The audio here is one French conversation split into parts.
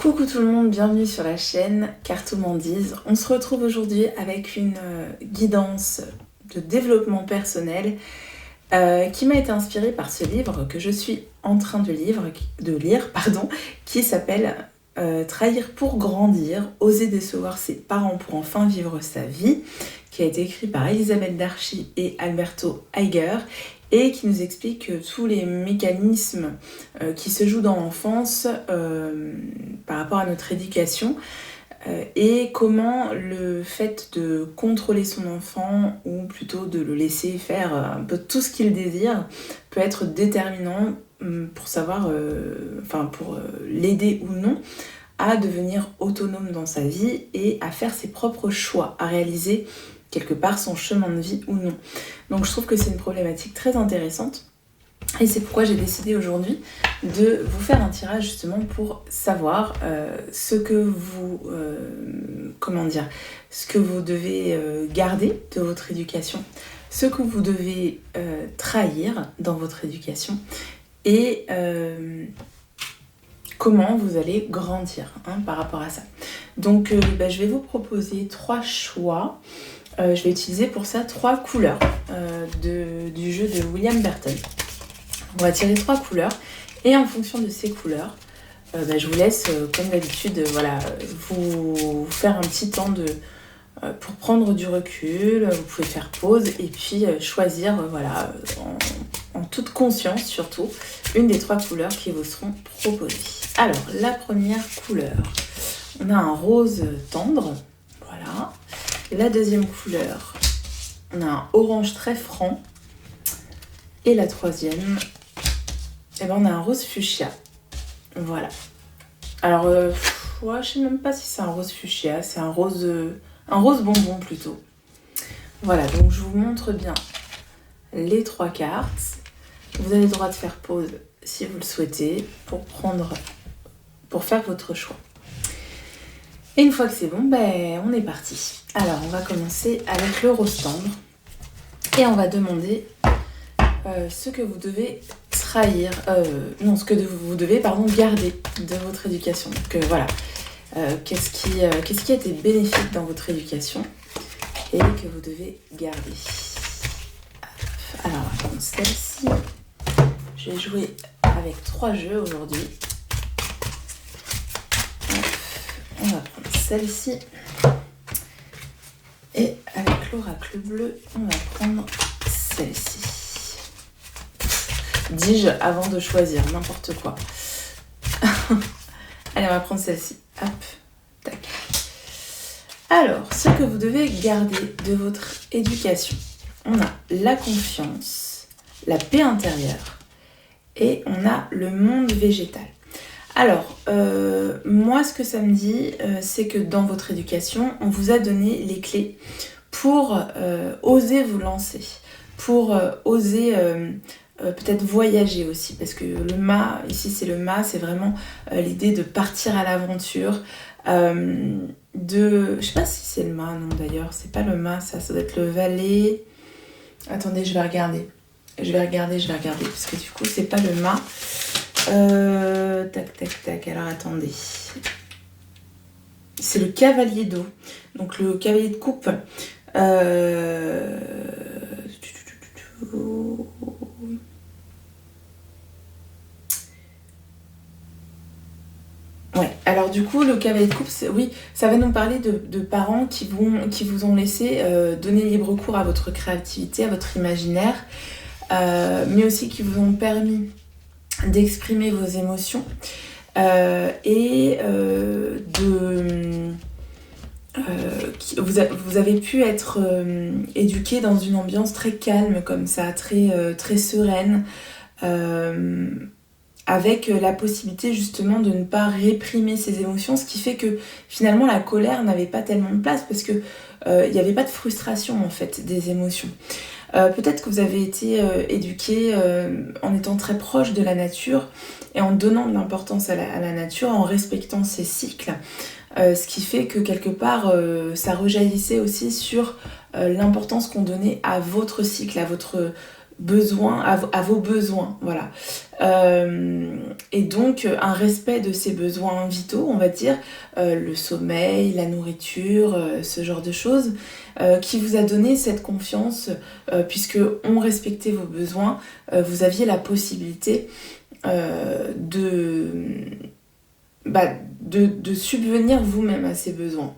Coucou tout le monde, bienvenue sur la chaîne Cartomandise. On se retrouve aujourd'hui avec une guidance de développement personnel qui m'a été inspirée par ce livre que je suis en train de lire, qui s'appelle Trahir pour grandir, oser décevoir ses parents pour enfin vivre sa vie, qui a été écrit par Elisabeth Darchi et Alberto Eiger, et qui nous explique tous les mécanismes qui se jouent dans l'enfance par rapport à notre éducation et comment le fait de contrôler son enfant ou plutôt de le laisser faire un peu tout ce qu'il désire peut être déterminant pour savoir, pour l'aider ou non à devenir autonome dans sa vie et à faire ses propres choix, à réaliser quelque part son chemin de vie ou non. Donc je trouve que c'est une problématique très intéressante et c'est pourquoi j'ai décidé aujourd'hui de vous faire un tirage justement pour savoir ce que vous devez garder de votre éducation, ce que vous devez trahir dans votre éducation et comment vous allez grandir par rapport à ça. Donc je vais vous proposer 3 choix. Je vais utiliser pour ça 3 couleurs du jeu de William Burton. On va tirer 3 couleurs et en fonction de ces couleurs, je vous laisse comme d'habitude vous faire un petit temps pour prendre du recul. Vous pouvez faire pause et puis choisir en toute conscience surtout une des 3 couleurs qui vous seront proposées. Alors la première couleur, on a un rose tendre, voilà. La deuxième couleur, on a un orange très franc. Et la troisième, on a un rose fuchsia. Voilà. Alors, je sais même pas si c'est un rose fuchsia, c'est un rose bonbon plutôt. Voilà, donc je vous montre bien les 3 cartes. Vous avez le droit de faire pause si vous le souhaitez pour faire votre choix. Et une fois que c'est bon, on est parti. Alors, on va commencer avec le rose tendre. Et on va demander ce que vous devez garder de votre éducation. Donc voilà, qu'est-ce qui a été bénéfique dans votre éducation et que vous devez garder. Alors, on va prendre celle-ci. Je vais jouer avec 3 jeux aujourd'hui. On va prendre celle-ci. Et avec l'oracle bleu, on va prendre celle-ci. Dis-je avant de choisir, n'importe quoi. Allez, on va prendre celle-ci. Hop, tac. Alors, ce que vous devez garder de votre éducation, on a la confiance, la paix intérieure et on a le monde végétal. Alors, moi, ce que ça me dit, c'est que dans votre éducation, on vous a donné les clés pour oser vous lancer, pour oser peut-être voyager aussi, parce que le mât, ici c'est le mât, c'est vraiment l'idée de partir à l'aventure, je sais pas si c'est le mât, non d'ailleurs, c'est pas le mât, ça doit être le valet. Attendez, je vais regarder, parce que du coup c'est pas le mât. Tac, alors attendez. C'est le cavalier d'eau. Donc le cavalier de coupe. Ouais, alors du coup, le cavalier de coupe, ça va nous parler de parents qui vous ont laissé donner libre cours à votre créativité, à votre imaginaire, mais aussi qui vous ont permis d'exprimer vos émotions vous avez pu être éduqué dans une ambiance très calme comme ça, très sereine, avec la possibilité justement de ne pas réprimer ses émotions, ce qui fait que finalement la colère n'avait pas tellement de place parce que il n'y avait pas de frustration en fait des émotions. Peut-être que vous avez été éduqué en étant très proche de la nature et en donnant de l'importance à la nature, en respectant ses cycles, ce qui fait que quelque part ça rejaillissait aussi sur l'importance qu'on donnait à votre cycle, à votre besoins, à vos besoins, voilà. Et donc un respect de ces besoins vitaux, on va dire, le sommeil, la nourriture, ce genre de choses, qui vous a donné cette confiance, puisque on respectait vos besoins, vous aviez la possibilité de subvenir vous-même à ces besoins.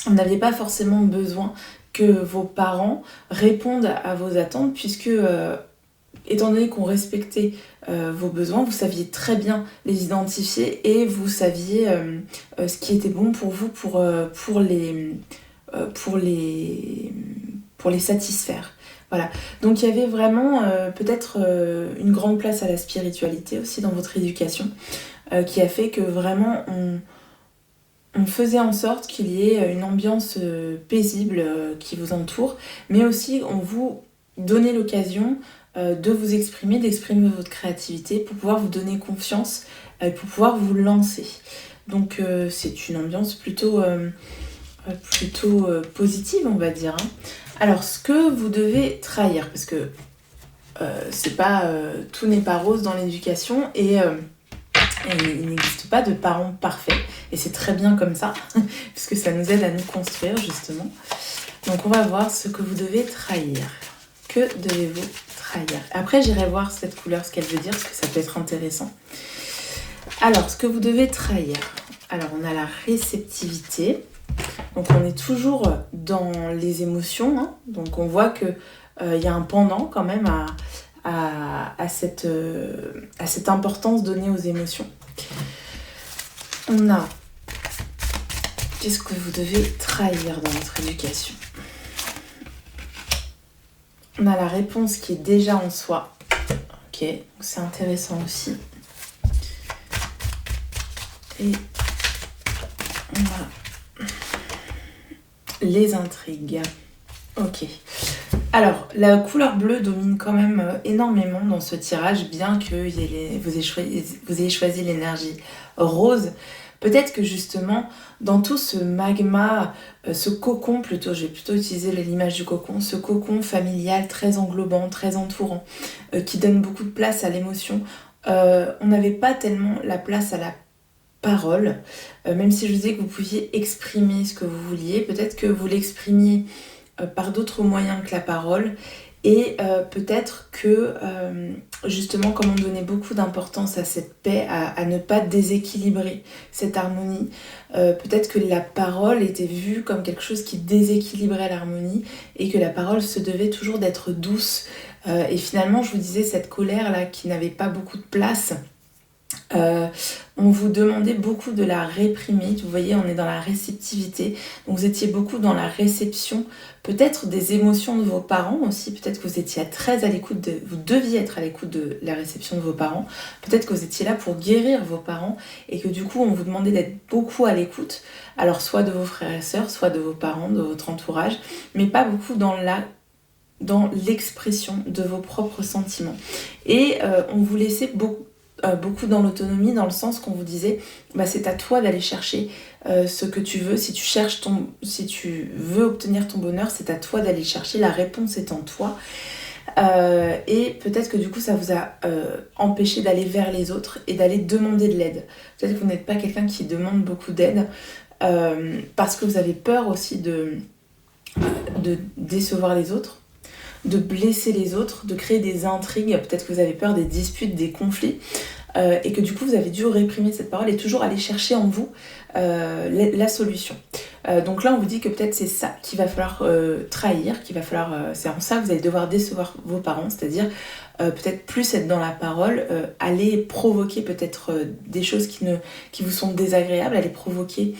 Vous n'aviez pas forcément besoin que vos parents répondent à vos attentes, puisque étant donné qu'on respectait vos besoins, vous saviez très bien les identifier et vous saviez ce qui était bon pour vous pour les satisfaire. Voilà. Donc il y avait vraiment peut-être une grande place à la spiritualité aussi dans votre éducation, qui a fait que vraiment on faisait en sorte qu'il y ait une ambiance paisible qui vous entoure, mais aussi on vous donnait l'occasion de vous exprimer, d'exprimer votre créativité pour pouvoir vous donner confiance, pour pouvoir vous lancer. Donc c'est une ambiance plutôt positive, on va dire. Alors ce que vous devez trahir, parce que c'est pas tout n'est pas rose dans l'éducation, et il n'existe pas de parents parfaits, et c'est très bien comme ça, puisque ça nous aide à nous construire justement. Donc on va voir ce que vous devez trahir. Que devez-vous trahir? Après j'irai voir cette couleur, ce qu'elle veut dire, parce que ça peut être intéressant. Alors, ce que vous devez trahir. Alors, on a la réceptivité. Donc, on est toujours dans les émotions. Hein. Donc, on voit qu'il y a un pendant quand même à cette importance donnée aux émotions. On a... Qu'est-ce que vous devez trahir dans votre éducation? On a la réponse qui est déjà en soi. Ok, c'est intéressant aussi. Et on a les intrigues. Ok. Alors, la couleur bleue domine quand même énormément dans ce tirage, bien que vous ayez choisi l'énergie rose. Peut-être que justement, dans tout ce magma, ce cocon plutôt, je vais plutôt utiliser l'image du cocon, ce cocon familial très englobant, très entourant, qui donne beaucoup de place à l'émotion, on n'avait pas tellement la place à la parole, même si je vous disais que vous pouviez exprimer ce que vous vouliez, peut-être que vous l'exprimiez par d'autres moyens que la parole, et peut-être que justement comme on donnait beaucoup d'importance à cette paix, à ne pas déséquilibrer cette harmonie, peut-être que la parole était vue comme quelque chose qui déséquilibrait l'harmonie, et que la parole se devait toujours d'être douce, et finalement je vous disais cette colère là qui n'avait pas beaucoup de place, on vous demandait beaucoup de la réprimer. Vous voyez, on est dans la réceptivité, donc vous étiez beaucoup dans la réception, peut-être des émotions de vos parents aussi, peut-être que vous étiez très à l'écoute, vous deviez être à l'écoute de la réception de vos parents, peut-être que vous étiez là pour guérir vos parents, et que du coup on vous demandait d'être beaucoup à l'écoute, alors soit de vos frères et sœurs, soit de vos parents, de votre entourage, mais pas beaucoup dans l'expression de vos propres sentiments. Et on vous laissait beaucoup dans l'autonomie, dans le sens qu'on vous disait c'est à toi d'aller chercher ce que tu veux. Si tu veux obtenir ton bonheur, c'est à toi d'aller chercher, la réponse est en toi. Et peut-être que du coup ça vous a empêché d'aller vers les autres et d'aller demander de l'aide. Peut-être que vous n'êtes pas quelqu'un qui demande beaucoup d'aide, parce que vous avez peur aussi de décevoir les autres, de blesser les autres, de créer des intrigues. Peut-être que vous avez peur des disputes, des conflits, et que du coup vous avez dû réprimer cette parole et toujours aller chercher en vous la solution. Donc là on vous dit que peut-être c'est ça qu'il va falloir trahir, c'est en ça que vous allez devoir décevoir vos parents, c'est-à-dire peut-être plus être dans la parole, aller provoquer peut-être des choses qui vous sont désagréables, aller provoquer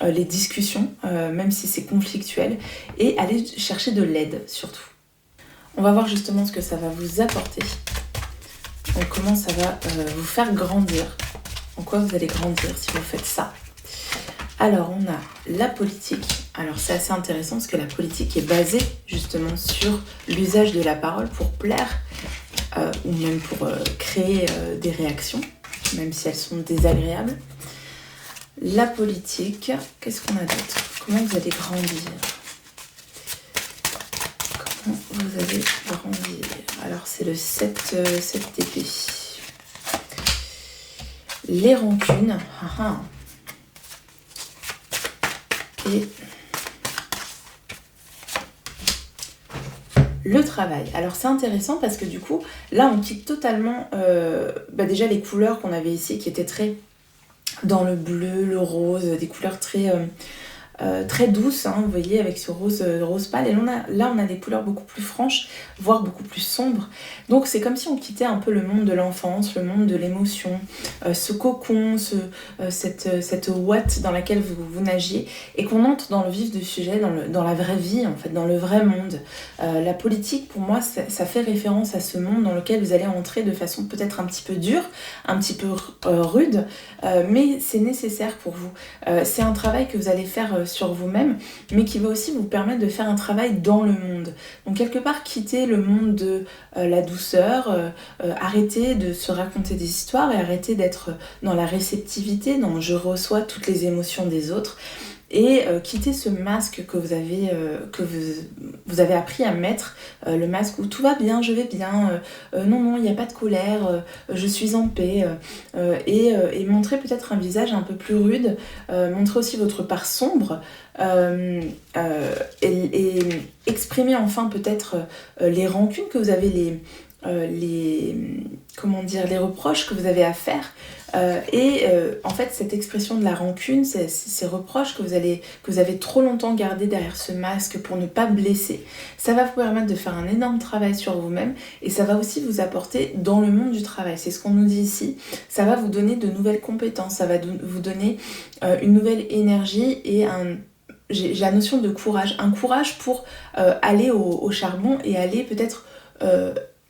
les discussions, même si c'est conflictuel, et aller chercher de l'aide surtout. On va voir justement ce que ça va vous apporter. Donc comment ça va vous faire grandir. En quoi vous allez grandir si vous faites ça. Alors on a la politique. Alors c'est assez intéressant parce que la politique est basée justement sur l'usage de la parole pour plaire, ou même pour créer des réactions, même si elles sont désagréables. La politique, qu'est-ce qu'on a d'autre? Comment vous allez grandir? vous allez grandir. Alors c'est le 7 d'épée. Les rancunes. Et le travail. Alors c'est intéressant parce que du coup, là on quitte totalement déjà les couleurs qu'on avait ici qui étaient très dans le bleu, le rose, des couleurs très douces, hein, vous voyez, avec ce rose pâle. Et là, on a des couleurs beaucoup plus franches, voire beaucoup plus sombres. Donc, c'est comme si on quittait un peu le monde de l'enfance, le monde de l'émotion, ce cocon, cette ouate dans laquelle vous nagiez, et qu'on entre dans le vif du sujet, dans la vraie vie, en fait, dans le vrai monde. La politique, pour moi, ça fait référence à ce monde dans lequel vous allez entrer de façon peut-être un petit peu dure, un petit peu rude, mais c'est nécessaire pour vous. C'est un travail que vous allez faire sur vous-même, mais qui va aussi vous permettre de faire un travail dans le monde. Donc quelque part, quitter le monde de la douceur, arrêter de se raconter des histoires et arrêter d'être dans la réceptivité, dans je reçois toutes les émotions des autres, et quitter ce masque que vous avez appris à mettre, le masque où tout va bien, je vais bien, non, il n'y a pas de colère, je suis en paix, et montrer peut-être un visage un peu plus rude, montrer aussi votre part sombre, et exprimer enfin peut-être les rancunes que vous avez, les reproches que vous avez à faire, en fait cette expression de la rancune, ces reproches que vous avez trop longtemps gardés derrière ce masque pour ne pas blesser, ça va vous permettre de faire un énorme travail sur vous-même, et ça va aussi vous apporter dans le monde du travail. C'est ce qu'on nous dit ici, ça va vous donner de nouvelles compétences, ça va vous donner une nouvelle énergie et j'ai la notion de courage, un courage pour aller au charbon et aller peut-être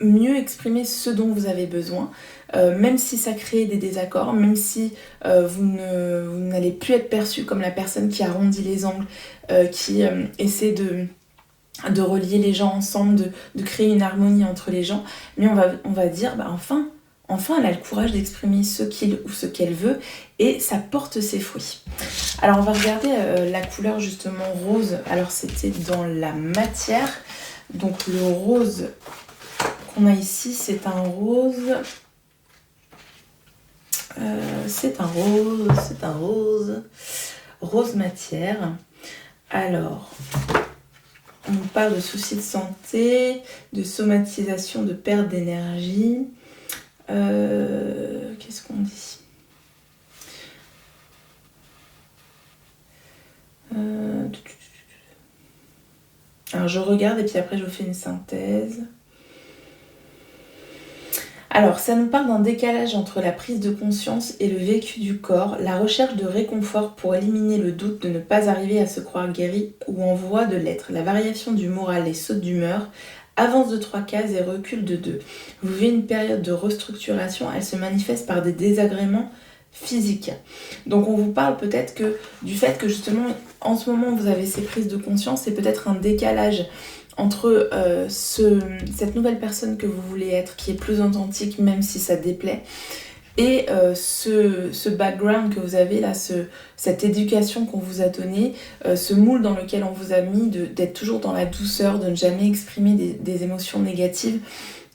mieux exprimer ce dont vous avez besoin, même si ça crée des désaccords, même si vous n'allez plus être perçu comme la personne qui arrondit les angles, qui essaie de relier les gens ensemble, de créer une harmonie entre les gens, mais on va dire enfin elle a le courage d'exprimer ce qu'il ou ce qu'elle veut, et ça porte ses fruits. Alors on va regarder la couleur justement rose. Alors c'était dans la matière, donc le rose qu'on a ici, c'est un rose matière. Alors on parle de soucis de santé, de somatisation, de perte d'énergie. Qu'est-ce qu'on dit ? Alors je regarde et puis après je vous fais une synthèse. Alors, ça nous parle d'un décalage entre la prise de conscience et le vécu du corps, la recherche de réconfort pour éliminer le doute de ne pas arriver à se croire guéri ou en voie de l'être, la variation du moral et saute d'humeur, avance de 3 cases et recul de 2. Vous vivez une période de restructuration, elle se manifeste par des désagréments physiques. Donc on vous parle peut-être du fait que justement, en ce moment, vous avez ces prises de conscience, c'est peut-être un décalage entre cette nouvelle personne que vous voulez être, qui est plus authentique même si ça déplaît, et ce background que vous avez là, cette éducation qu'on vous a donnée, ce moule dans lequel on vous a mis d'être toujours dans la douceur, de ne jamais exprimer des émotions négatives,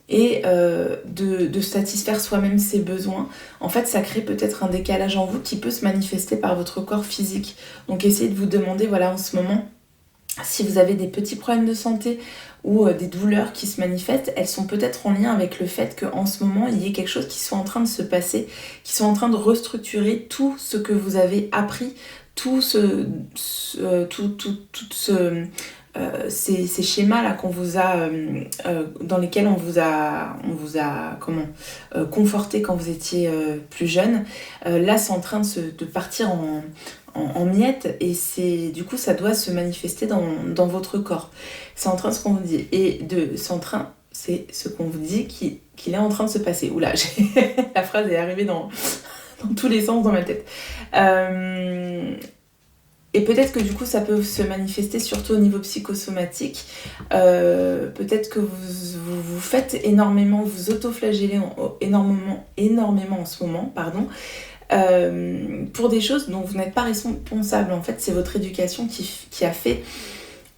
et de satisfaire soi-même ses besoins. En fait, ça crée peut-être un décalage en vous qui peut se manifester par votre corps physique. Donc essayez de vous demander, voilà, en ce moment, si vous avez des petits problèmes de santé ou des douleurs qui se manifestent, elles sont peut-être en lien avec le fait qu'en ce moment, il y ait quelque chose qui soit en train de se passer, qui soit en train de restructurer tout ce que vous avez appris, ces schémas-là qu'on vous a, dans lesquels on vous a conforté quand vous étiez plus jeune. Là, c'est en train de partir en miettes, et du coup ça doit se manifester dans votre corps. C'est en train de ce qu'on vous dit, c'est ce qu'on vous dit qu'il est en train de se passer. Oula, la phrase est arrivée dans tous les sens dans ma tête. Et peut-être que du coup ça peut se manifester surtout au niveau psychosomatique. Peut-être que vous faites énormément, vous autoflagellez énormément en ce moment, pour des choses dont vous n'êtes pas responsable. En fait, c'est votre éducation qui a fait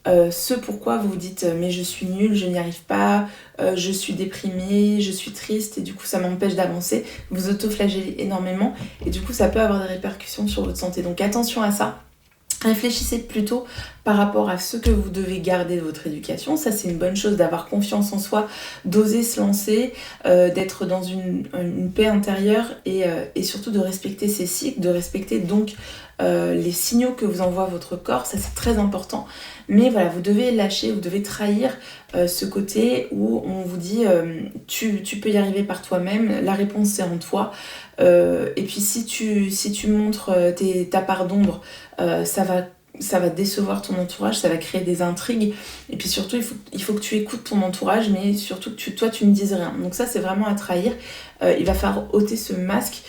ce pourquoi vous vous dites mais je suis nulle, je n'y arrive pas, je suis déprimée, je suis triste et du coup ça m'empêche d'avancer, vous autoflagellez énormément et du coup ça peut avoir des répercussions sur votre santé. Donc attention à ça. Réfléchissez plutôt par rapport à ce que vous devez garder de votre éducation. Ça, c'est une bonne chose d'avoir confiance en soi, d'oser se lancer, d'être dans une paix intérieure et surtout de respecter ses cycles, de respecter donc les signaux que vous envoie votre corps. Ça, c'est très important. Mais voilà, vous devez lâcher, vous devez trahir ce côté où on vous dit tu peux y arriver par toi-même, la réponse c'est en toi. Et puis si tu montres ta part d'ombre, ça va décevoir ton entourage, ça va créer des intrigues. Et puis surtout, il faut que tu écoutes ton entourage, mais surtout que toi, tu ne dises rien. Donc ça, c'est vraiment à trahir. Il va falloir ôter ce masque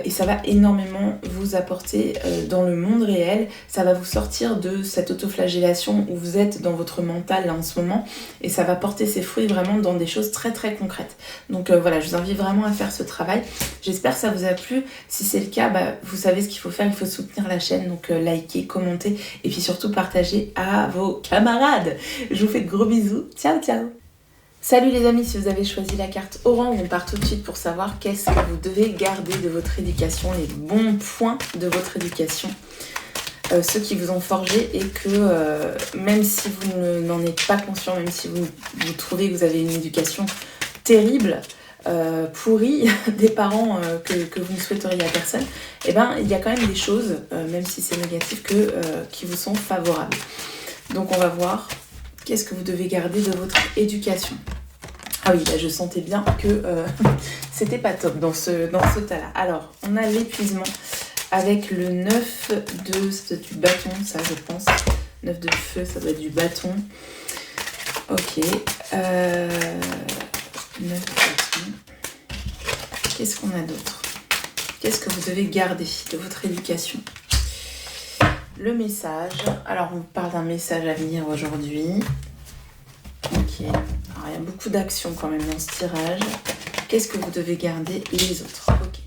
et ça va énormément vous apporter dans le monde réel. Ça va vous sortir de cette autoflagellation où vous êtes dans votre mental là, en ce moment et ça va porter ses fruits vraiment dans des choses très très concrètes. Donc voilà, je vous invite vraiment à faire ce travail. J'espère que ça vous a plu. Si c'est le cas, vous savez ce qu'il faut faire. Il faut soutenir la chaîne, donc liker, commenter et puis surtout partager à vos camarades. Je vous fais de gros bisous. Ciao ciao. Salut les amis, si vous avez choisi la carte orange, on part tout de suite pour savoir qu'est-ce que vous devez garder de votre éducation, les bons points de votre éducation, ceux qui vous ont forgé et que même si vous n'en êtes pas conscient, même si vous trouvez que vous avez une éducation terrible, pourrie, des parents que vous ne souhaiteriez à personne, eh ben, il y a quand même des choses, même si c'est négatif, qui vous sont favorables. Donc on va voir qu'est-ce que vous devez garder de votre éducation. Ah oui, là je sentais bien que c'était pas top dans ce tas-là. Alors, on a l'épuisement avec le 9 du bâton, ça je pense. 9 de feu, ça doit être du bâton. Ok. 9 de bâton. Qu'est-ce qu'on a d'autre? Qu'est-ce que vous devez garder de votre éducation? Le message. Alors, on parle d'un message à venir aujourd'hui. Ok. Alors, il y a beaucoup d'actions quand même dans ce tirage. Qu'est-ce que vous devez garder les autres? Ok.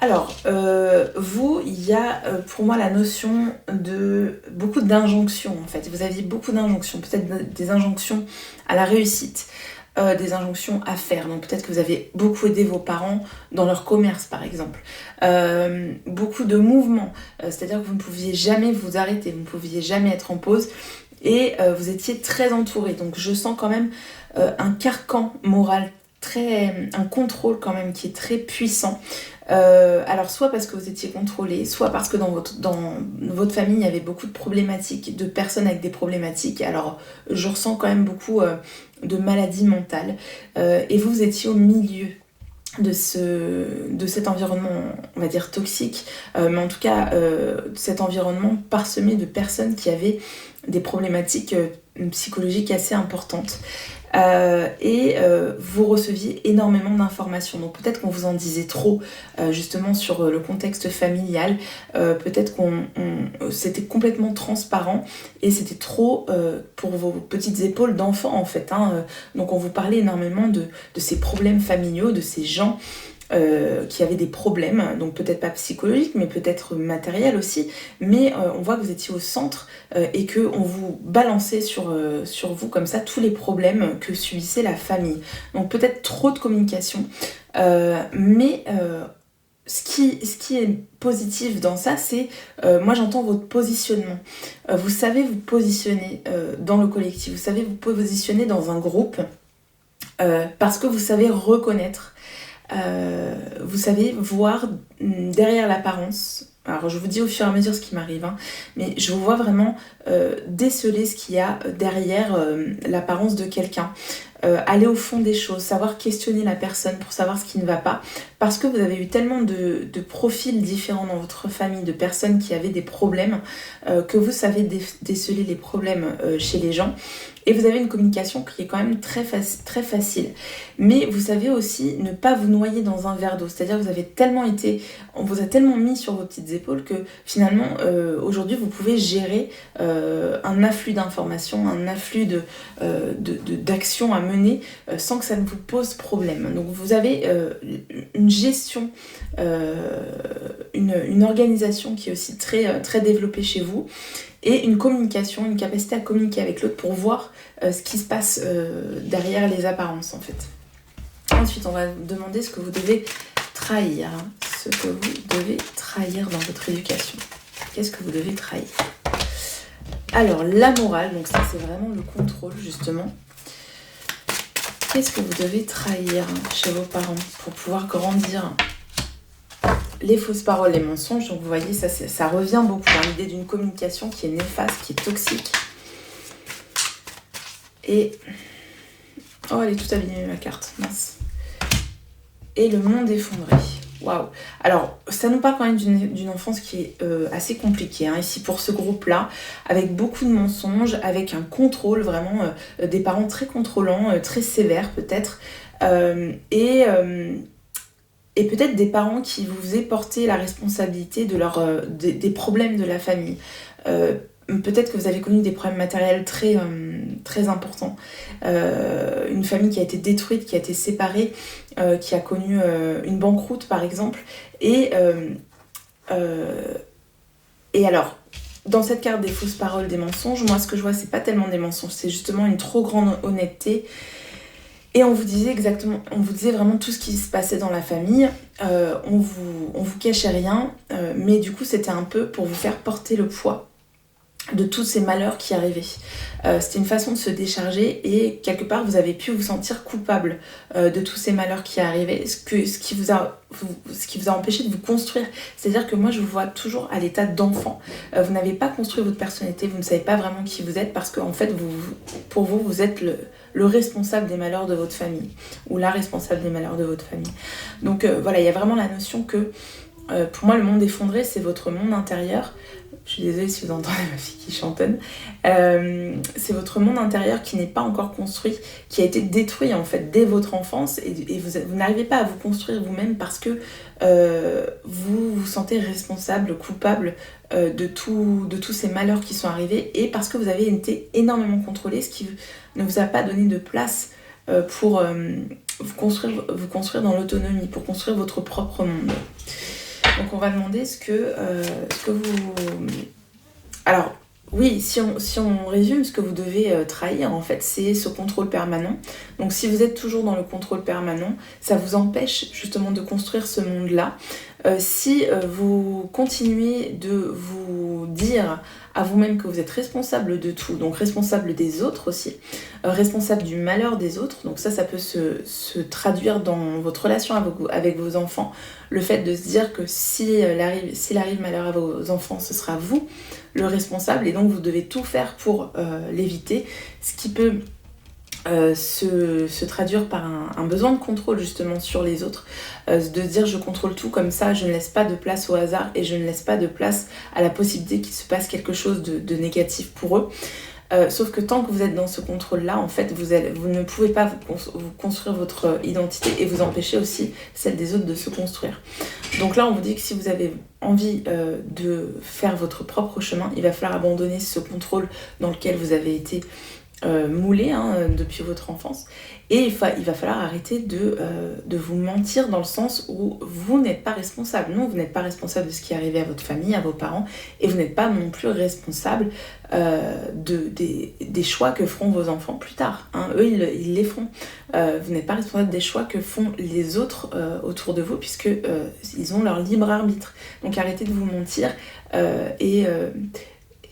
Alors, il y a pour moi la notion de beaucoup d'injonctions en fait. Vous aviez beaucoup d'injonctions, peut-être des injonctions à la réussite. Des injonctions à faire. Donc peut-être que vous avez beaucoup aidé vos parents dans leur commerce par exemple. Beaucoup de mouvements, c'est-à-dire que vous ne pouviez jamais vous arrêter, vous ne pouviez jamais être en pause et vous étiez très entouré. Donc je sens quand même un carcan moral, un contrôle quand même qui est très puissant. Alors soit parce que vous étiez contrôlé, soit parce que dans votre famille il y avait beaucoup de problématiques, de personnes avec des problématiques. Alors je ressens quand même beaucoup de maladies mentales et vous étiez au milieu de cet environnement, on va dire toxique, mais en tout cas cet environnement parsemé de personnes qui avaient des problématiques psychologiques assez importantes. Vous receviez énormément d'informations. Donc peut-être qu'on vous en disait trop justement sur le contexte familial, peut-être c'était complètement transparent et c'était trop pour vos petites épaules d'enfant en fait. Donc on vous parlait énormément de ces problèmes familiaux, de ces gens qui avaient des problèmes, donc peut-être pas psychologiques, mais peut-être matériels aussi, mais on voit que vous étiez au centre et qu'on vous balançait sur vous comme ça tous les problèmes que subissait la famille. Donc peut-être trop de communication, mais ce qui est positif dans ça, c'est, moi j'entends votre positionnement. Vous savez vous positionner dans le collectif, vous savez vous positionner dans un groupe, parce que vous savez reconnaître. Vous savez voir derrière l'apparence. Alors je vous dis au fur et à mesure ce qui m'arrive, mais je vous vois vraiment déceler ce qu'il y a derrière l'apparence de quelqu'un. Aller au fond des choses, savoir questionner la personne pour savoir ce qui ne va pas, parce que vous avez eu tellement de profils différents dans votre famille, de personnes qui avaient des problèmes, que vous savez déceler les problèmes chez les gens. Et vous avez une communication qui est quand même très facile. Mais vous savez aussi ne pas vous noyer dans un verre d'eau. C'est-à-dire que on vous a tellement mis sur vos petites épaules que finalement aujourd'hui vous pouvez gérer un afflux d'informations, un afflux d'actions à mener sans que ça ne vous pose problème. Donc vous avez une gestion, une organisation qui est aussi très, très développée chez vous, et une communication, une capacité à communiquer avec l'autre pour voir ce qui se passe derrière les apparences en fait. Ensuite, on va demander ce que vous devez trahir. Ce que vous devez trahir dans votre éducation. Qu'est-ce que vous devez trahir? Alors, la morale, donc ça c'est vraiment le contrôle justement. Qu'est-ce que vous devez trahir chez vos parents pour pouvoir grandir? Les fausses paroles, les mensonges, donc vous voyez, ça revient beaucoup dans l'idée d'une communication qui est néfaste, qui est toxique. Et... oh, elle est toute abîmée ma carte, mince. Et le monde effondré. Waouh. Alors, ça nous parle quand même d'une enfance qui est assez compliquée, hein, ici pour ce groupe-là, avec beaucoup de mensonges, avec un contrôle, vraiment des parents très contrôlants, très sévères peut-être, et peut-être des parents qui vous faisaient porter la responsabilité des problèmes de la famille. Peut-être que vous avez connu des problèmes matériels très, très importants. Une famille qui a été détruite, qui a été séparée, qui a connu une banqueroute par exemple. Et alors, dans cette carte des fausses paroles, des mensonges, moi ce que je vois, c'est pas tellement des mensonges, c'est justement une trop grande honnêteté. Et on vous disait vraiment tout ce qui se passait dans la famille, on vous cachait rien, mais du coup c'était un peu pour vous faire porter le poids de tous ces malheurs qui arrivaient. C'était une façon de se décharger et quelque part vous avez pu vous sentir coupable de tous ces malheurs qui arrivaient, ce qui vous a empêché de vous construire. C'est-à-dire que moi je vous vois toujours à l'état d'enfant. Vous n'avez pas construit votre personnalité, vous ne savez pas vraiment qui vous êtes parce qu'en fait pour vous êtes le responsable des malheurs de votre famille ou la responsable des malheurs de votre famille. Donc voilà, il y a vraiment la notion que pour moi le monde effondré c'est votre monde intérieur. Je suis désolée si vous entendez ma fille qui chantonne. C'est votre monde intérieur qui n'est pas encore construit, qui a été détruit en fait dès votre enfance et vous n'arrivez pas à vous construire vous-même parce que vous vous sentez responsable, coupable de tous ces malheurs qui sont arrivés et parce que vous avez été énormément contrôlé, ce qui ne vous a pas donné de place pour vous construire dans l'autonomie, pour construire votre propre monde. Donc on va demander ce que vous... Alors oui, si on résume, ce que vous devez trahir en fait, c'est ce contrôle permanent. Donc si vous êtes toujours dans le contrôle permanent, ça vous empêche justement de construire ce monde-là. Si vous continuez de vous dire à vous-même que vous êtes responsable de tout, donc responsable des autres aussi, responsable du malheur des autres, donc ça peut se traduire dans votre relation avec vos enfants, le fait de se dire que s'il arrive malheur à vos enfants, ce sera vous le responsable et donc vous devez tout faire pour l'éviter, ce qui peut se traduire par un besoin de contrôle justement sur les autres, de se dire je contrôle tout comme ça, je ne laisse pas de place au hasard et je ne laisse pas de place à la possibilité qu'il se passe quelque chose de négatif pour eux. Sauf que tant que vous êtes dans ce contrôle-là, en fait, vous ne pouvez pas vous construire votre identité et vous empêcher aussi celle des autres de se construire. Donc là, on vous dit que si vous avez envie de faire votre propre chemin, il va falloir abandonner ce contrôle dans lequel vous avez été moulé depuis votre enfance. Et il va falloir arrêter de vous mentir dans le sens où vous n'êtes pas responsable. Non, vous n'êtes pas responsable de ce qui est arrivé à votre famille, à vos parents, et vous n'êtes pas non plus responsable des choix que feront vos enfants plus tard. Eux, ils les feront. Vous n'êtes pas responsable des choix que font les autres autour de vous, puisque ils ont leur libre arbitre. Donc arrêtez de vous mentir et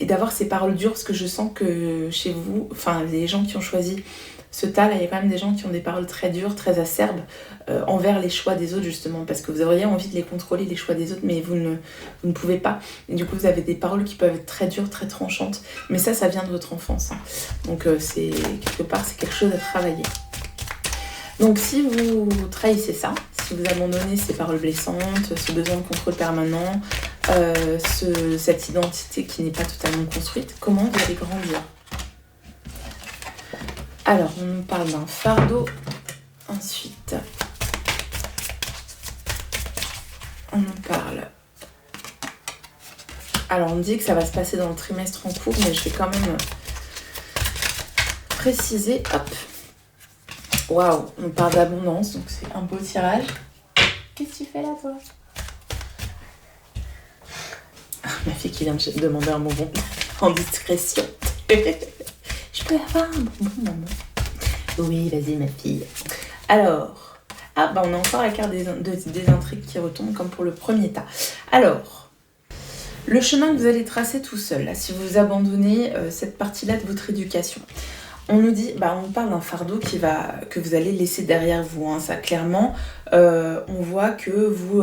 d'avoir ces paroles dures, parce que je sens que chez vous, enfin les gens qui ont choisi ce tas là, il y a quand même des gens qui ont des paroles très dures, très acerbes envers les choix des autres justement, parce que vous auriez envie de les contrôler, les choix des autres, mais vous ne pouvez pas. Et du coup vous avez des paroles qui peuvent être très dures, très tranchantes, mais ça vient de votre enfance. Donc c'est quelque part, c'est quelque chose à travailler. Donc si vous trahissez ça, si vous abandonnez ces paroles blessantes, ce besoin de contrôle permanent, cette identité qui n'est pas totalement construite, comment vous allez grandir? Alors, on nous parle d'un fardeau. Ensuite, on nous parle Alors on dit que ça va se passer dans le trimestre en cours, mais je vais quand même préciser. Hop. Waouh, on parle d'abondance, donc c'est un beau tirage. Qu'est-ce que tu fais là, toi? Ma fille qui vient de demander un bonbon en discrétion. Je peux avoir un bonbon, maman? Oui, vas-y, ma fille. Alors, on a encore la carte des intrigues qui retombe comme pour le premier tas. Alors, le chemin que vous allez tracer tout seul, là, si vous abandonnez cette partie-là de votre éducation. On nous dit, on parle d'un fardeau que vous allez laisser derrière vous. Hein, ça, clairement, on voit que vous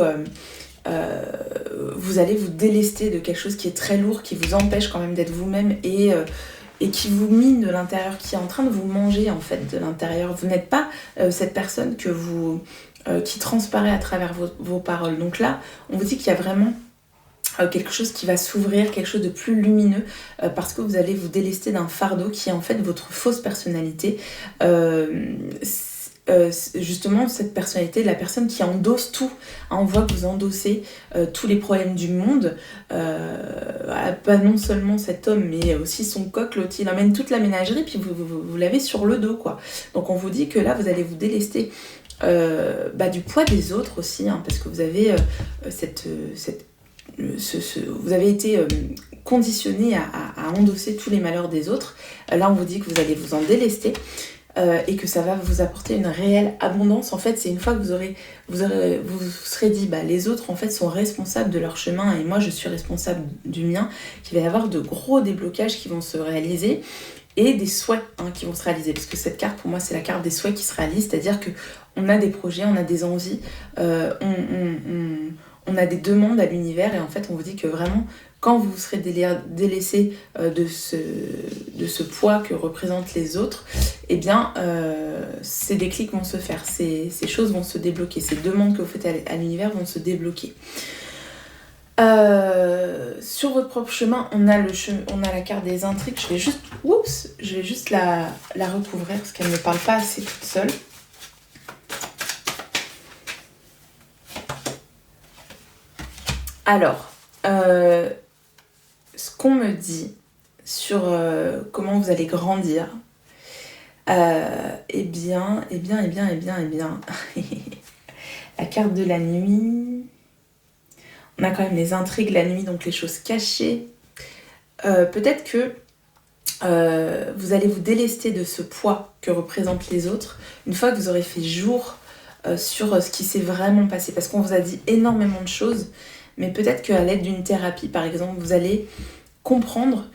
allez vous délester de quelque chose qui est très lourd, qui vous empêche quand même d'être vous-même et qui vous mine de l'intérieur, qui est en train de vous manger en fait de l'intérieur. Vous n'êtes pas cette personne qui transparaît à travers vos paroles. Donc là, on vous dit qu'il y a vraiment quelque chose qui va s'ouvrir, quelque chose de plus lumineux, parce que vous allez vous délester d'un fardeau qui est en fait votre fausse personnalité. Justement, cette personnalité, la personne qui endosse tout. Hein, on voit que vous endossez tous les problèmes du monde. Pas non seulement cet homme, mais aussi son coq. L'autre, il emmène toute la ménagerie, puis vous l'avez sur le dos, quoi. Donc on vous dit que là, vous allez vous délester du poids des autres aussi, hein, parce que vous avez vous avez été conditionné à endosser tous les malheurs des autres. Là, on vous dit que vous allez vous en délester et que ça va vous apporter une réelle abondance. En fait, c'est une fois que vous serez dit, les autres, en fait, sont responsables de leur chemin et moi, je suis responsable du mien, qu'il va y avoir de gros déblocages qui vont se réaliser et des souhaits qui vont se réaliser. Parce que cette carte, pour moi, c'est la carte des souhaits qui se réalisent, c'est-à-dire qu'on a des projets, on a des envies, on a des demandes à l'univers et en fait on vous dit que vraiment quand vous serez délaissé de ce poids que représentent les autres, ces déclics vont se faire, ces choses vont se débloquer, ces demandes que vous faites à l'univers vont se débloquer. Sur votre propre chemin, on a la carte des intrigues. Je vais juste la recouvrir parce qu'elle ne me parle pas assez toute seule. Alors, ce qu'on me dit sur comment vous allez grandir, la carte de la nuit, on a quand même les intrigues la nuit, donc les choses cachées. Peut-être que vous allez vous délester de ce poids que représentent les autres une fois que vous aurez fait jour sur ce qui s'est vraiment passé, parce qu'on vous a dit énormément de choses. Mais peut-être qu'à l'aide d'une thérapie, par exemple, vous allez comprendre,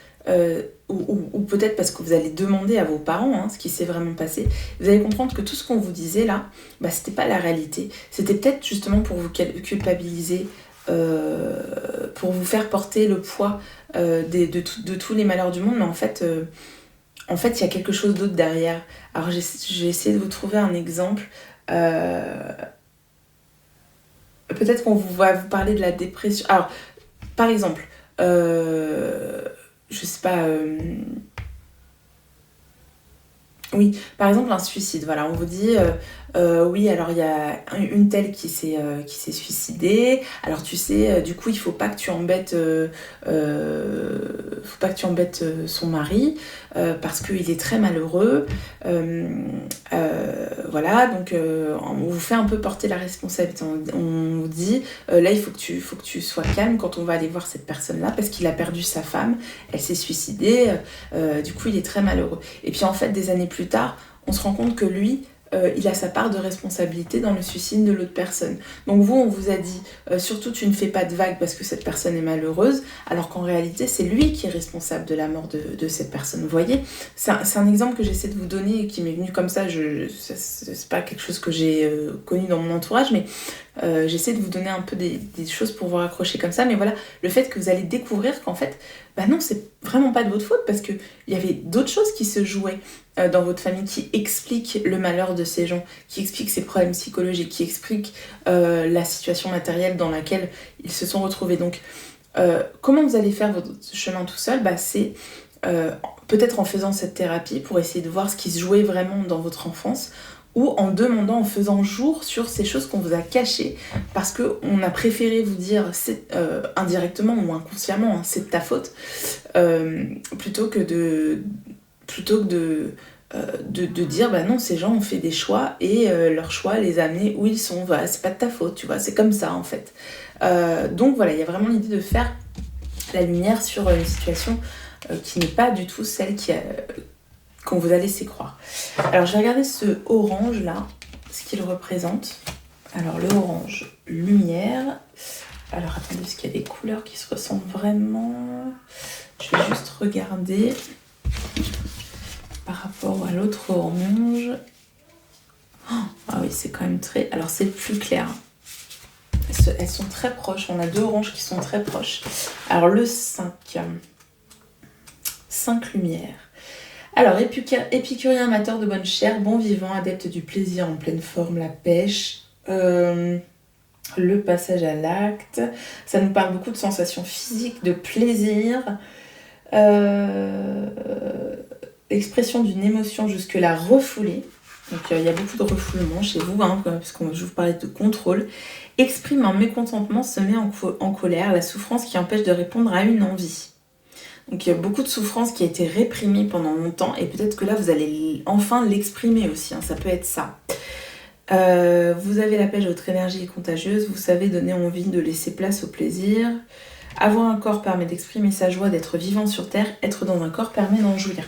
ou peut-être parce que vous allez demander à vos parents ce qui s'est vraiment passé, vous allez comprendre que tout ce qu'on vous disait là, c'était pas la réalité. C'était peut-être justement pour vous culpabiliser, pour vous faire porter le poids de tous les malheurs du monde, mais en fait, il y a quelque chose d'autre derrière. Alors j'ai essayé de vous trouver un exemple. Peut-être qu'on va vous parler de la dépression. Alors, par exemple, je sais pas... Oui, par exemple, un suicide. Voilà, on vous dit... oui, alors il y a une telle qui s'est suicidée. Alors tu sais, du coup, il faut pas que tu embêtes son mari parce qu'il est très malheureux. Voilà, donc on vous fait un peu porter la responsabilité. On vous dit, là, il faut que tu sois calme quand on va aller voir cette personne-là parce qu'il a perdu sa femme, elle s'est suicidée, du coup, il est très malheureux. Et puis en fait, des années plus tard, on se rend compte que lui, il a sa part de responsabilité dans le suicide de l'autre personne. Donc vous, on vous a dit, surtout tu ne fais pas de vagues parce que cette personne est malheureuse, alors qu'en réalité, c'est lui qui est responsable de la mort de cette personne. Vous voyez, c'est un exemple que j'essaie de vous donner et qui m'est venu comme ça. C'est pas quelque chose que j'ai connu dans mon entourage, mais j'essaie de vous donner un peu des choses pour vous raccrocher comme ça. Mais voilà, le fait que vous allez découvrir qu'en fait, non, c'est vraiment pas de votre faute parce qu'il y avait d'autres choses qui se jouaient dans votre famille qui expliquent le malheur de ces gens, qui expliquent ces problèmes psychologiques, qui expliquent la situation matérielle dans laquelle ils se sont retrouvés. Donc, comment vous allez faire votre chemin tout seul ? C'est peut-être en faisant cette thérapie pour essayer de voir ce qui se jouait vraiment dans votre enfance, ou en demandant, en faisant jour sur ces choses qu'on vous a cachées, parce qu'on a préféré vous dire indirectement ou inconsciemment, hein, c'est de ta faute, plutôt que de dire bah non, ces gens ont fait des choix et leur choix les a amenés où ils sont, voilà, c'est pas de ta faute, tu vois, c'est comme ça en fait. Donc voilà, il y a vraiment l'idée de faire la lumière sur une situation qui n'est pas du tout celle qu'on vous a laissé croire. Alors je vais regarder ce orange là, ce qu'il représente. Alors le orange, lumière. Alors attendez, parce qu'il y a des couleurs qui se ressemblent vraiment. Je vais juste regarder par rapport à l'autre orange. Oh, ah oui, c'est quand même très... Alors c'est plus clair. Elles sont très proches. On a deux oranges qui sont très proches. Alors le 5 lumières. Alors, épicurien, amateur de bonne chair, bon vivant, adepte du plaisir en pleine forme, la pêche, le passage à l'acte. Ça nous parle beaucoup de sensations physiques, de plaisir, l'expression d'une émotion jusque-là refoulée. Donc, il y a beaucoup de refoulement chez vous, hein, parce que je vous parlais de contrôle. Exprime un mécontentement, se met en colère, la souffrance qui empêche de répondre à une envie. Donc il y a beaucoup de souffrance qui a été réprimée pendant longtemps et peut-être que là vous allez enfin l'exprimer aussi, hein, ça peut être ça. Vous avez la pêche, votre énergie est contagieuse, vous savez donner envie de laisser place au plaisir. Avoir un corps permet d'exprimer sa joie d'être vivant sur terre, être dans un corps permet d'en jouir.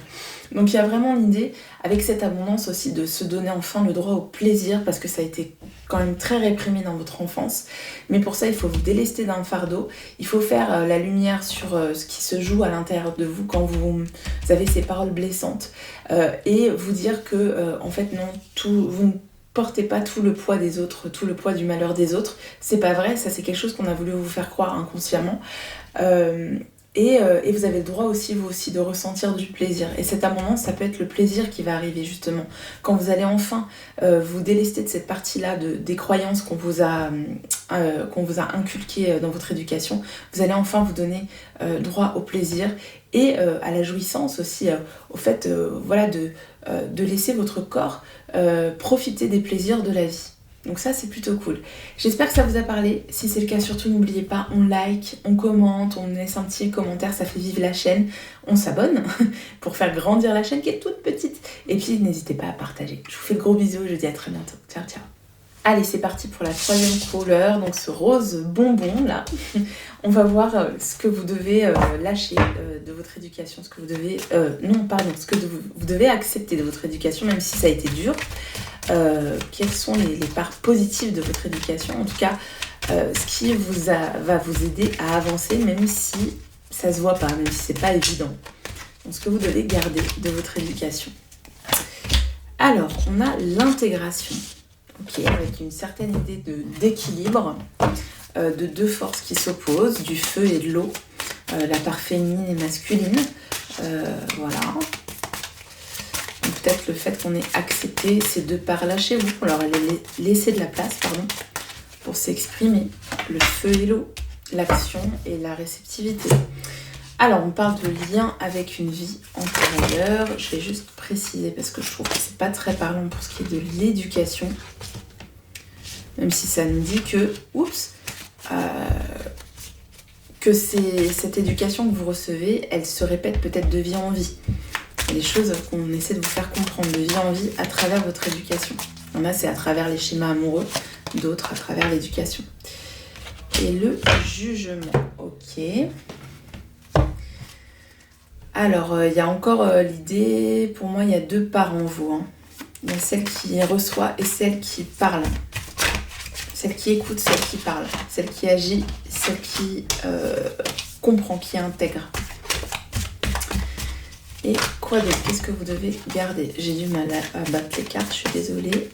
Donc il y a vraiment l'idée, avec cette abondance aussi, de se donner enfin le droit au plaisir, parce que ça a été quand même très réprimé dans votre enfance. Mais pour ça, il faut vous délester d'un fardeau, il faut faire la lumière sur ce qui se joue à l'intérieur de vous quand vous avez ces paroles blessantes, et vous dire que, en fait, non, vous ne portez pas tout le poids des autres, tout le poids du malheur des autres. C'est pas vrai, ça c'est quelque chose qu'on a voulu vous faire croire inconsciemment. Et vous avez le droit aussi, vous aussi, de ressentir du plaisir. Et cet abondance, ça peut être le plaisir qui va arriver justement. Quand vous allez enfin vous délester de cette partie-là des croyances qu'on vous a inculquées dans votre éducation, vous allez enfin vous donner droit au plaisir et à la jouissance aussi, au fait voilà, de laisser votre corps profiter des plaisirs de la vie. Donc ça, c'est plutôt cool. J'espère que ça vous a parlé. Si c'est le cas, surtout n'oubliez pas, on like, on commente, on laisse un petit commentaire, ça fait vivre la chaîne. On s'abonne pour faire grandir la chaîne qui est toute petite. Et puis n'hésitez pas à partager. Je vous fais de gros bisous et je vous dis à très bientôt. Ciao, ciao. Allez, c'est parti pour la troisième couleur, donc ce rose bonbon là. On va voir ce que vous devez lâcher de votre éducation, ce que vous devez... ce que vous devez accepter de votre éducation, même si ça a été dur. Quelles sont les parts positives de votre éducation, en tout cas ce qui va vous aider à avancer, même si ça se voit pas, même si c'est pas évident. Donc ce que vous devez garder de votre éducation. Alors, on a l'intégration. Ok, avec une certaine idée d'équilibre, de deux forces qui s'opposent, du feu et de l'eau, la part féminine et masculine, voilà. Donc, peut-être le fait qu'on ait accepté ces deux parts-là chez vous, on leur a laissé de la place, pour s'exprimer, le feu et l'eau, l'action et la réceptivité. Alors, on parle de lien avec une vie antérieure. Je vais juste préciser parce que je trouve que c'est pas très parlant pour ce qui est de l'éducation. Même si ça nous dit que, cette éducation que vous recevez, elle se répète peut-être de vie en vie. Il y a des choses qu'on essaie de vous faire comprendre de vie en vie à travers votre éducation. Il y en a, c'est à travers les schémas amoureux, d'autres à travers l'éducation. Et le jugement, ok. Alors, il y a encore l'idée, pour moi, il y a deux parts en vous. Hein. Il y a celle qui reçoit et celle qui parle. Celle qui écoute, celle qui parle. Celle qui agit, celle qui comprend, qui intègre. Et quoi d'autre? Qu'est-ce que vous devez garder? J'ai du mal à battre les cartes, je suis désolée.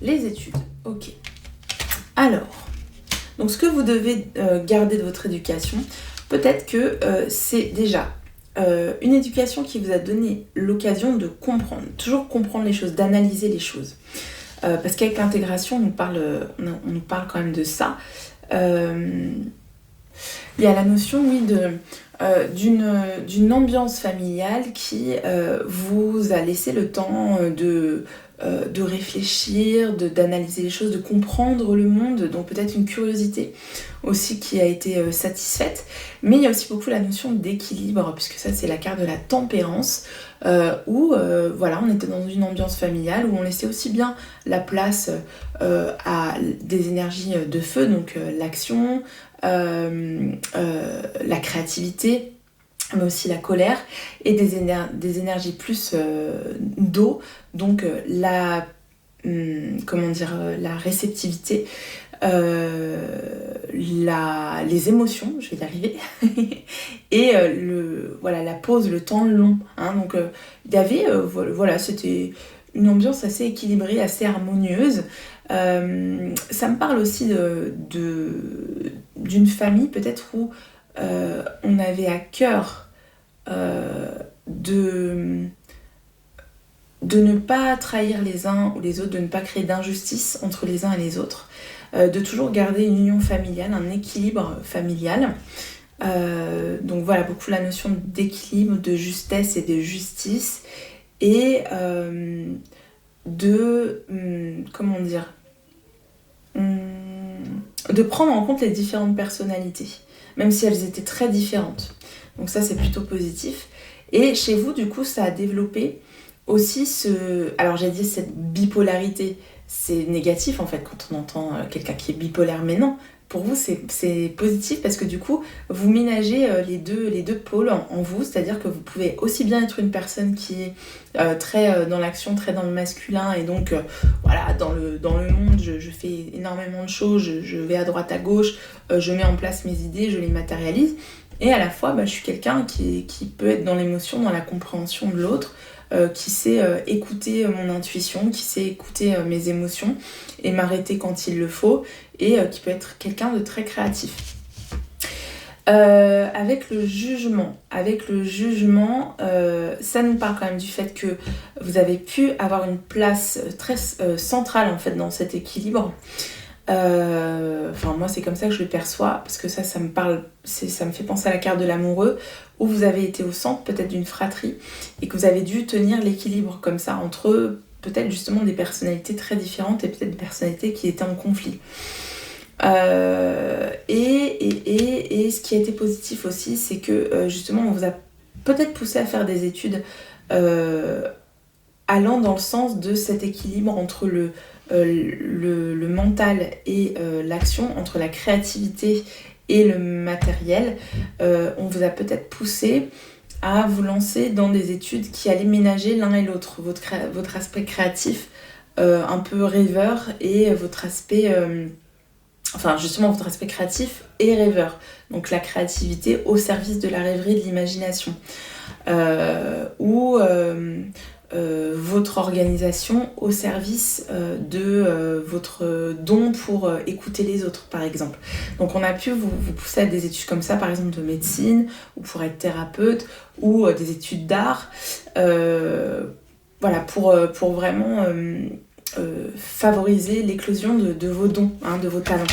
Les études, ok. Alors, donc ce que vous devez garder de votre éducation, peut-être que c'est déjà une éducation qui vous a donné l'occasion de comprendre, toujours comprendre les choses, d'analyser les choses. Parce qu'avec l'intégration, on nous parle quand même de ça. Il y a la notion, oui, d'une ambiance familiale qui vous a laissé le temps de réfléchir, d'analyser les choses, de comprendre le monde, donc peut-être une curiosité aussi qui a été satisfaite. Mais il y a aussi beaucoup la notion d'équilibre, puisque ça c'est la carte de la tempérance, où voilà, on était dans une ambiance familiale où on laissait aussi bien la place à des énergies de feu, donc l'action, la créativité, mais aussi la colère, et des énergies plus d'eau, donc la réceptivité, les émotions, je vais y arriver, et voilà, la pause, le temps long. Hein, donc il y avait, voilà, c'était une ambiance assez équilibrée, assez harmonieuse. Ça me parle aussi d'une famille peut-être où on avait à cœur de ne pas trahir les uns ou les autres, de ne pas créer d'injustice entre les uns et les autres, de toujours garder une union familiale, un équilibre familial. Donc voilà, beaucoup la notion d'équilibre, de justesse et de justice, et comment dire, de prendre en compte les différentes personnalités, même si elles étaient très différentes. Donc ça, c'est plutôt positif. Et chez vous, du coup, ça a développé aussi alors j'ai dit cette bipolarité, c'est négatif en fait quand on entend quelqu'un qui est bipolaire, mais non, pour vous c'est positif parce que du coup vous ménagez les deux pôles en vous, c'est-à-dire que vous pouvez aussi bien être une personne qui est très dans l'action, très dans le masculin, et donc voilà, dans le monde je fais énormément de choses, je vais à droite à gauche, je mets en place mes idées, je les matérialise, et à la fois je suis quelqu'un qui peut être dans l'émotion, dans la compréhension de l'autre, qui sait écouter mon intuition, qui sait écouter mes émotions et m'arrêter quand il le faut, et qui peut être quelqu'un de très créatif. Avec le jugement, ça nous parle quand même du fait que vous avez pu avoir une place très centrale en fait dans cet équilibre. Moi c'est comme ça que je le perçois, parce que ça me parle, ça me fait penser à la carte de l'amoureux, où vous avez été au centre peut-être d'une fratrie et que vous avez dû tenir l'équilibre comme ça entre peut-être justement des personnalités très différentes et peut-être des personnalités qui étaient en conflit. Et ce qui a été positif aussi, c'est que justement on vous a peut-être poussé à faire des études allant dans le sens de cet équilibre entre le mental et l'action, entre la créativité et le matériel. On vous a peut-être poussé à vous lancer dans des études qui allaient ménager l'un et l'autre, votre aspect créatif un peu rêveur, et votre aspect votre aspect créatif et rêveur, donc la créativité au service de la rêverie, de l'imagination, ou votre organisation au service de votre don pour écouter les autres, par exemple. Donc on a pu vous pousser à des études comme ça, par exemple de médecine, ou pour être thérapeute, ou des études d'art, voilà, pour vraiment favoriser l'éclosion de vos dons, de vos talents.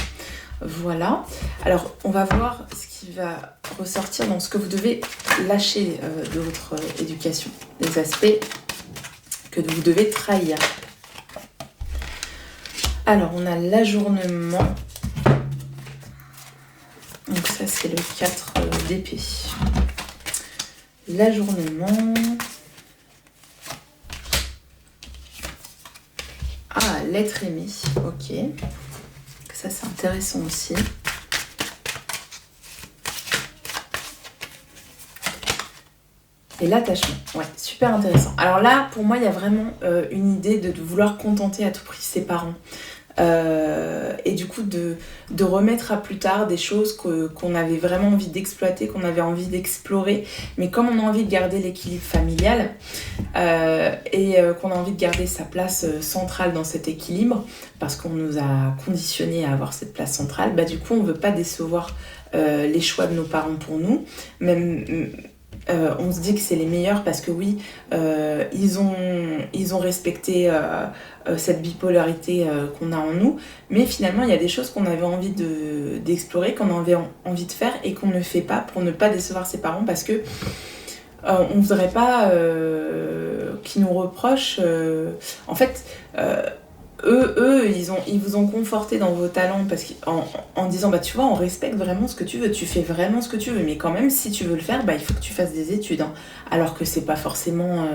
Voilà. Alors, on va voir ce qui va ressortir dans ce que vous devez lâcher de votre éducation, les aspects que vous devez trahir. Alors, on a l'ajournement. Donc ça, c'est le 4 d'épée. L'ajournement. Ah, l'être aimé. Ok. Ça, c'est intéressant aussi. Et l'attachement, ouais, super intéressant. Alors là, pour moi, il y a vraiment une idée de vouloir contenter à tout prix ses parents. Et du coup, de remettre à plus tard des choses qu'on avait vraiment envie d'exploiter, qu'on avait envie d'explorer. Mais comme on a envie de garder l'équilibre familial et qu'on a envie de garder sa place centrale dans cet équilibre, parce qu'on nous a conditionnés à avoir cette place centrale, du coup, on ne veut pas décevoir les choix de nos parents pour nous, même On se dit que c'est les meilleurs parce que oui, ils ont respecté cette bipolarité qu'on a en nous, mais finalement il y a des choses qu'on avait envie d'explorer, qu'on avait envie de faire et qu'on ne fait pas pour ne pas décevoir ses parents parce que on ne voudrait pas qu'ils nous reprochent. En fait, ils vous ont conforté dans vos talents parce en disant bah tu vois, on respecte vraiment ce que tu veux, tu fais vraiment ce que tu veux, mais quand même si tu veux le faire, bah il faut que tu fasses des études, hein. Alors que c'est pas forcément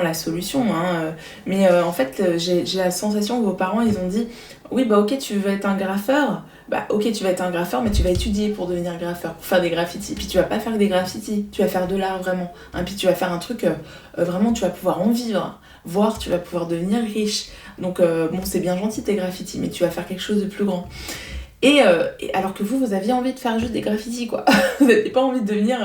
la solution, hein. Mais en fait, j'ai la sensation que vos parents ils ont dit oui bah ok tu veux être un graffeur, bah ok tu vas être un graffeur mais tu vas étudier pour devenir graffeur, pour faire des graffitis, puis tu vas pas faire des graffitis, tu vas faire de l'art vraiment, hein. Puis tu vas faire un truc vraiment tu vas pouvoir en vivre, voire tu vas pouvoir devenir riche. Donc bon c'est bien gentil tes graffitis mais tu vas faire quelque chose de plus grand. Et alors que vous aviez envie de faire juste des graffitis quoi. Vous n'avez pas envie de devenir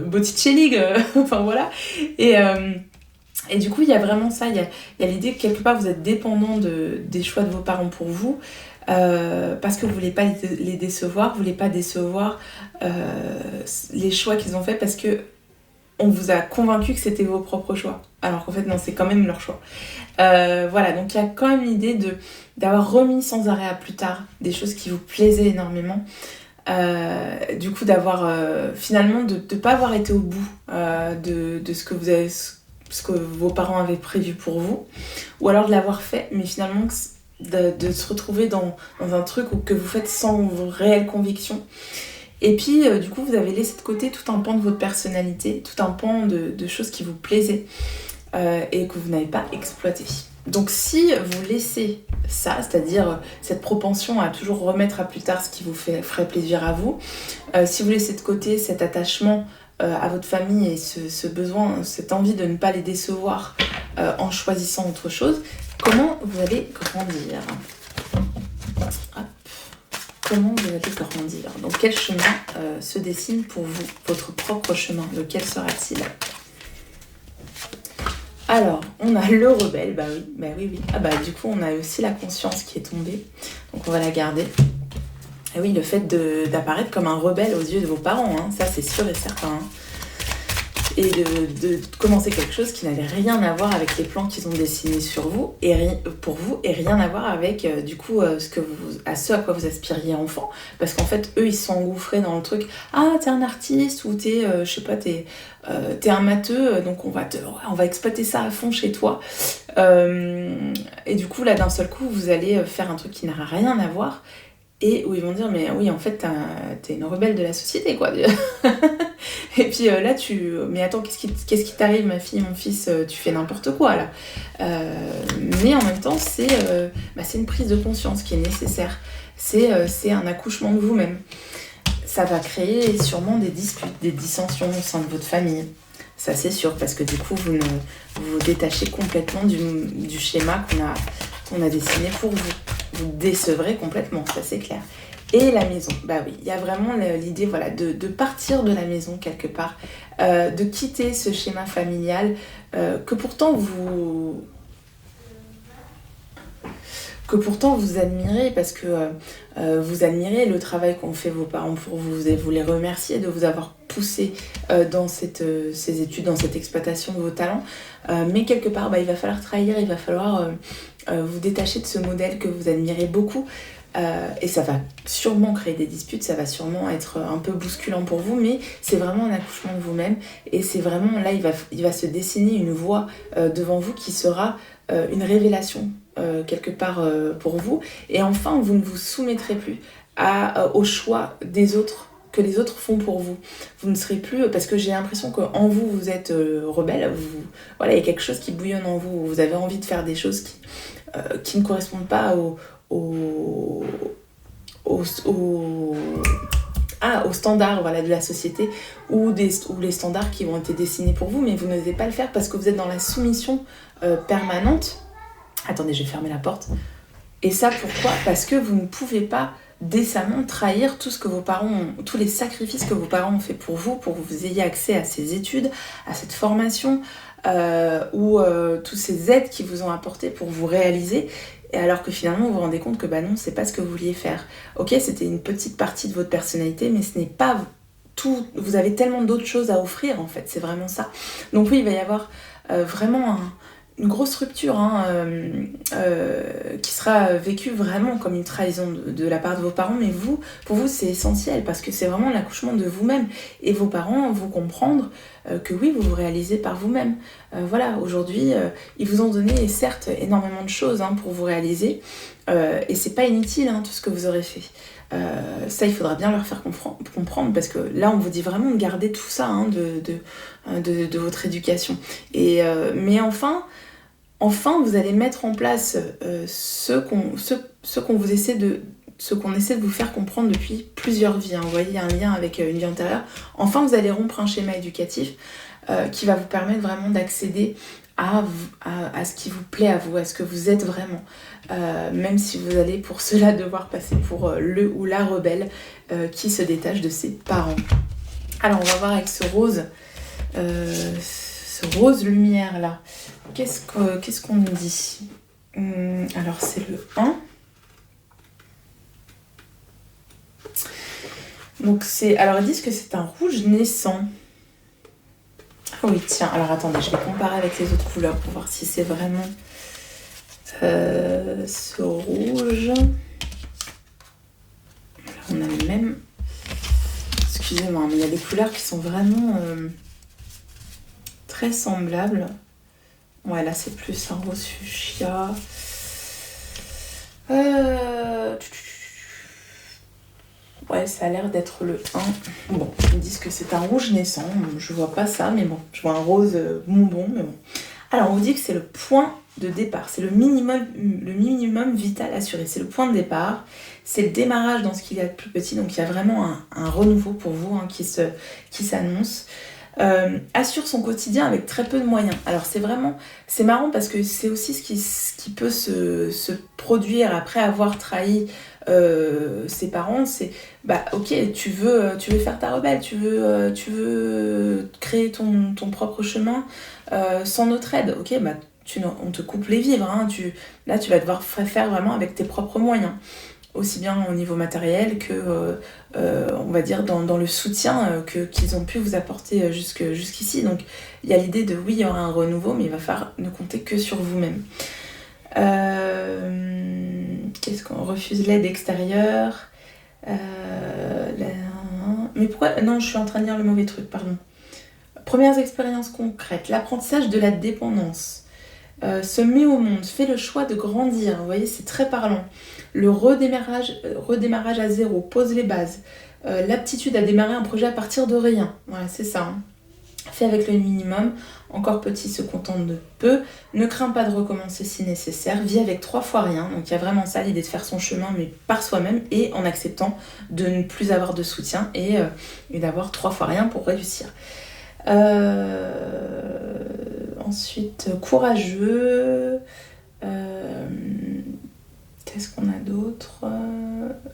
Botticelli, enfin voilà. Et du coup il y a vraiment ça, il y a l'idée que quelque part vous êtes dépendant des choix de vos parents pour vous. Parce que vous voulez pas les décevoir, vous voulez pas décevoir les choix qu'ils ont fait parce que on vous a convaincu que c'était vos propres choix. Alors qu'en fait, non, c'est quand même leur choix. Voilà, donc il y a quand même l'idée d'avoir remis sans arrêt à plus tard des choses qui vous plaisaient énormément. Du coup, d'avoir finalement de ne pas avoir été au bout de ce que vos parents avaient prévu pour vous. Ou alors de l'avoir fait, mais finalement de se retrouver dans un truc que vous faites sans réelle conviction. Et puis, du coup, vous avez laissé de côté tout un pan de votre personnalité, tout un pan de choses qui vous plaisaient et que vous n'avez pas exploité. Donc, si vous laissez ça, c'est-à-dire cette propension à toujours remettre à plus tard ce qui vous ferait plaisir à vous, si vous laissez de côté cet attachement à votre famille et ce besoin, cette envie de ne pas les décevoir en choisissant autre chose, comment vous allez grandir ? Hop. Comment vous allez grandir? Donc quel chemin se dessine pour vous? Votre propre chemin, lequel sera-t-il? Alors, on a le rebelle, bah oui. Ah bah du coup, on a aussi la conscience qui est tombée, donc on va la garder. Et oui, le fait d'apparaître comme un rebelle aux yeux de vos parents, hein, ça c'est sûr et certain. Hein. Et de commencer quelque chose qui n'avait rien à voir avec les plans qu'ils ont dessinés sur vous pour vous et rien à voir avec du coup ce à quoi vous aspiriez enfant, parce qu'en fait eux ils se sont engouffrés dans le truc t'es un artiste ou t'es je sais pas t'es un matheux donc on va exploiter ça à fond chez toi et du coup là d'un seul coup vous allez faire un truc qui n'a rien à voir et où ils vont dire mais oui en fait t'es une rebelle de la société quoi. Et puis là mais attends qu'est-ce qui t'arrive ma fille mon fils, tu fais n'importe quoi là. Mais en même temps c'est une prise de conscience qui est nécessaire, c'est un accouchement de vous-même. Ça va créer sûrement des disputes, des dissensions au sein de votre famille, ça c'est sûr, parce que du coup vous vous détachez complètement du schéma qu'on a dessiné pour vous. Vous décevrez complètement, ça c'est clair. Et la maison, bah oui, il y a vraiment l'idée voilà, de partir de la maison quelque part, de quitter ce schéma familial que pourtant vous admirez, parce que vous admirez le travail qu'ont fait vos parents pour vous, vous les remerciez de vous avoir poussé dans ces études, dans cette exploitation de vos talents, mais quelque part il va falloir trahir, il va falloir vous détacher de ce modèle que vous admirez beaucoup. Et ça va sûrement créer des disputes, ça va sûrement être un peu bousculant pour vous, mais c'est vraiment un accouchement de vous-même, et c'est vraiment là il va se dessiner une voie devant vous qui sera une révélation quelque part pour vous, et enfin vous ne vous soumettrez plus au choix des autres que les autres font pour vous. Vous ne serez plus, parce que j'ai l'impression qu'en vous êtes rebelle, voilà, il y a quelque chose qui bouillonne en vous, vous avez envie de faire des choses qui ne correspondent pas aux standards voilà, de la société ou les standards qui ont été dessinés pour vous, mais vous n'osez pas le faire parce que vous êtes dans la soumission permanente. Attendez, je vais fermer la porte. Et ça, pourquoi ? Parce que vous ne pouvez pas décemment trahir tous les sacrifices que vos parents ont fait pour vous que vous ayez accès à ces études, à cette formation, ou toutes ces aides qui vous ont apporté pour vous réaliser. Et alors que finalement vous vous rendez compte que non, c'est pas ce que vous vouliez faire. Ok, c'était une petite partie de votre personnalité, mais ce n'est pas vous avez tellement d'autres choses à offrir en fait, c'est vraiment ça. Donc oui, il va y avoir vraiment une grosse rupture qui sera vécue vraiment comme une trahison de la part de vos parents, mais pour vous c'est essentiel parce que c'est vraiment l'accouchement de vous-même et vos parents vont comprendre que oui, vous vous réalisez par vous-même. Voilà, aujourd'hui, ils vous ont donné certes énormément de choses pour vous réaliser et c'est pas inutile tout ce que vous aurez fait. Ça, il faudra bien leur faire comprendre parce que là, on vous dit vraiment de garder tout ça de votre éducation. Mais enfin, vous allez mettre en place ce qu'on essaie de vous faire comprendre depuis plusieurs vies. Vous voyez, il y a un lien avec une vie antérieure. Enfin, vous allez rompre un schéma éducatif qui va vous permettre vraiment d'accéder à ce qui vous plaît à vous, à ce que vous êtes vraiment. Même si vous allez pour cela devoir passer pour le ou la rebelle qui se détache de ses parents. Alors, on va voir avec ce rose lumière là. Qu'est-ce qu'on nous dit? Alors, c'est le 1. Donc, alors, ils disent que c'est un rouge naissant. Ah oui, tiens, alors attendez, je vais comparer avec les autres couleurs pour voir si c'est vraiment ce rouge. Alors, on a le même... Excusez-moi, mais il y a des couleurs qui sont vraiment très semblables. Ouais, là, c'est plus un rose fuchsia. Ouais, ça a l'air d'être le 1. Bon, ils disent que c'est un rouge naissant. Je vois pas ça, mais bon. Je vois un rose bonbon, mais bon. Alors, on vous dit que c'est le point de départ. C'est le minimum vital assuré. C'est le point de départ. C'est le démarrage dans ce qu'il y a de plus petit. Donc, il y a vraiment un renouveau pour vous qui s'annonce. Assure son quotidien avec très peu de moyens. Alors c'est marrant parce que c'est aussi ce qui peut se produire après avoir trahi ses parents. C'est ok, tu veux faire ta rebelle, tu veux créer ton propre chemin sans notre aide. Ok, on te coupe les vivres. Là tu vas devoir faire vraiment avec tes propres moyens. Aussi bien au niveau matériel que, on va dire, dans le soutien qu'ils ont pu vous apporter jusqu'ici. Donc, il y a l'idée de, oui, il y aura un renouveau, mais il va falloir ne compter que sur vous-même. Qu'est-ce qu'on refuse l'aide extérieure Mais pourquoi... Non, je suis en train de lire le mauvais truc, pardon. Premières expériences concrètes. L'apprentissage de la dépendance. Se met au monde, fait le choix de grandir. Vous voyez, c'est très parlant. Le redémarrage à zéro, pose les bases. L'aptitude à démarrer un projet à partir de rien. Voilà, c'est ça. Fait avec le minimum. Encore petit, se contente de peu. Ne craint pas de recommencer si nécessaire. Vit avec 3 fois rien. Donc il y a vraiment ça, l'idée de faire son chemin, mais par soi-même et en acceptant de ne plus avoir de soutien et d'avoir 3 fois rien pour réussir. Ensuite, courageux. Qu'est-ce qu'on a d'autre?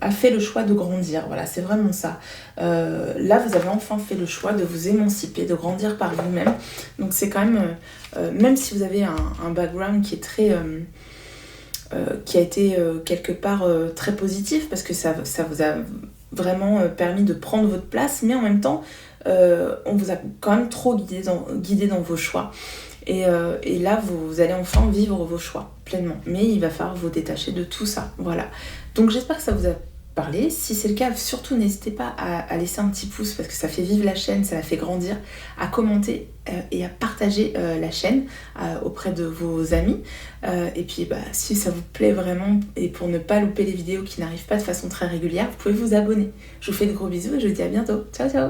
A fait le choix de grandir. Voilà, c'est vraiment ça. Là, vous avez enfin fait le choix de vous émanciper, de grandir par vous-même. Donc, c'est quand même... même si vous avez un background qui est très... qui a été quelque part très positif, parce que ça vous a vraiment permis de prendre votre place, mais en même temps, on vous a quand même trop guidé dans vos choix. Et là, vous allez enfin vivre vos choix pleinement. Mais il va falloir vous détacher de tout ça. Voilà. Donc j'espère que ça vous a parlé. Si c'est le cas, surtout n'hésitez pas à laisser un petit pouce parce que ça fait vivre la chaîne, ça la fait grandir, à commenter et à partager la chaîne auprès de vos amis. Et puis si ça vous plaît vraiment et pour ne pas louper les vidéos qui n'arrivent pas de façon très régulière, vous pouvez vous abonner. Je vous fais de gros bisous et je vous dis à bientôt. Ciao ciao.